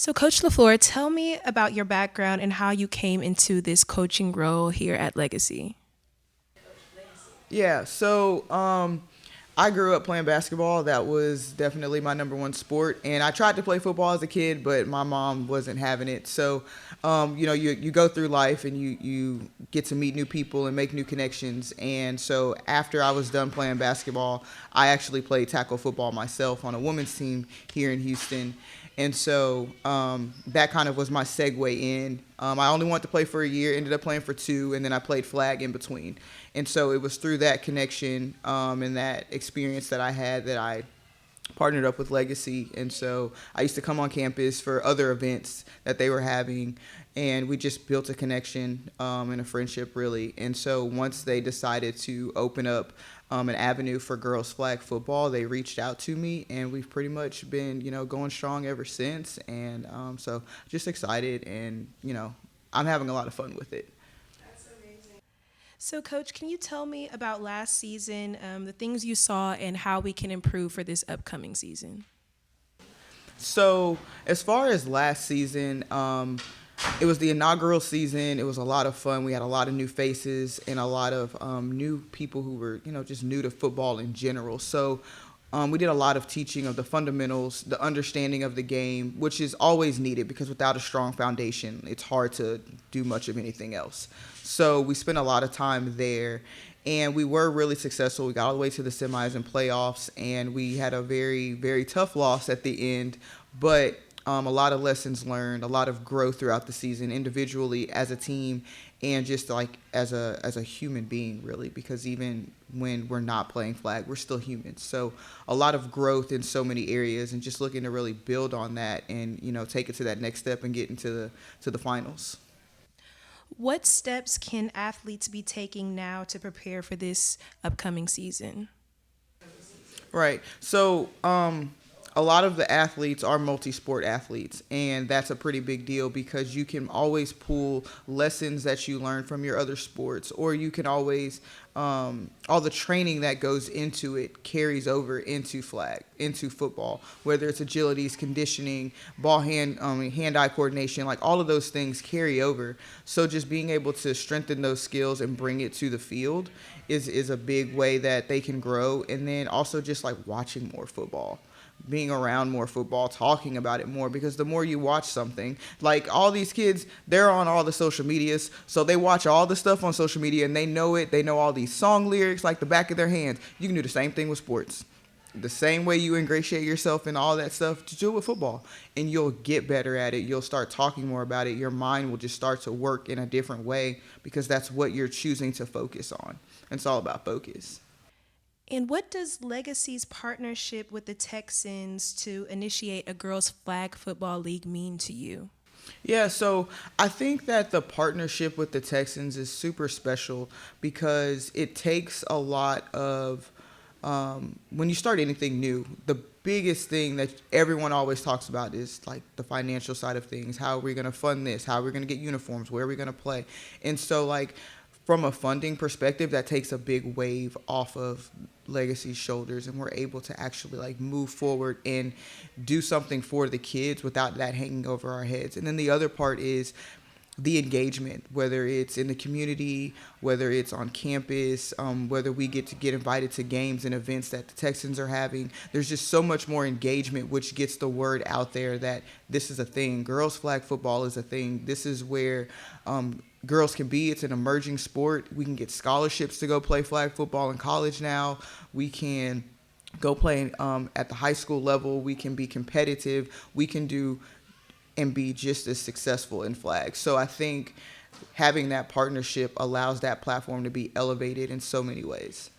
So, Coach Lafleur, tell me about your background and how you came into this coaching role here at Legacy. I grew up playing basketball. That was definitely my number one sport. And I tried to play football as a kid, but my mom wasn't having it. You go through life and you get to meet new people and make new connections. And so after I was done playing basketball, I actually played tackle football myself on a women's team here in Houston. That kind of was my segue in. I only wanted to play for a year, ended up playing for two, and then I played flag in between. And so it was through that connection and that experience that I had that I partnered up with Legacy. And so I used to come on campus for other events that they were having, and we just built a connection and a friendship, really. And so once they decided to open up an avenue for girls flag football, they reached out to me, and we've pretty much been, going strong ever since. And so just excited, and, I'm having a lot of fun with it. So, Coach, can you tell me about last season, the things you saw, and how we can improve for this upcoming season? So, as far as last season, it was the inaugural season. It was a lot of fun. We had a lot of new faces and a lot of new people who were, just new to football in general. So, we did a lot of teaching of the fundamentals, the understanding of the game, which is always needed because without a strong foundation, it's hard to do much of anything else. So we spent a lot of time there, and we were really successful. We got all the way to the semis and playoffs, and we had a very, very tough loss at the end, but a lot of lessons learned, a lot of growth throughout the season, individually, as a team, and just like as a human being, really, because even when we're not playing flag, we're still humans. So a lot of growth in so many areas, and just looking to really build on that and take it to that next step and get into the finals. What steps can athletes be taking now to prepare for this upcoming season? Right. A lot of the athletes are multi-sport athletes, and that's a pretty big deal because you can always pull lessons that you learn from your other sports, or you can always all the training that goes into it carries over into football, whether it's agilities, conditioning, hand-eye coordination, like all of those things carry over. So just being able to strengthen those skills and bring it to the field is a big way that they can grow. And then also just like watching more football, being around more football, talking about it more, because the more you watch something, like all these kids, they're on all the social medias, so they watch all the stuff on social media and they know it. They know all these song lyrics like the back of their hands. You can do the same thing with sports. The same way you ingratiate yourself in all that stuff, to do it with football, and you'll get better at it. You'll start talking more about it. Your mind will just start to work in a different way because that's what you're choosing to focus on. It's all about focus. And what does Legacy's partnership with the Texans to initiate a girls' flag football league mean to you? Yeah, so I think that the partnership with the Texans is super special because it takes a lot of when you start anything new, the biggest thing that everyone always talks about is like the financial side of things. How are we going to fund this? How are we going to get uniforms? Where are we going to play? And so, like, from a funding perspective, that takes a big wave off of Legacy's shoulders, and we're able to actually like move forward and do something for the kids without that hanging over our heads. And then the other part is the engagement, whether it's in the community, whether it's on campus, whether we get invited to games and events that the Texans are having. There's just so much more engagement, which gets the word out there that this is a thing. Girls flag football is a thing. This is where girls can be. It's an emerging sport. We can get scholarships to go play flag football in college now. We can go play at the high school level. We can be competitive. We can do and be just as successful in flags. So I think having that partnership allows that platform to be elevated in so many ways.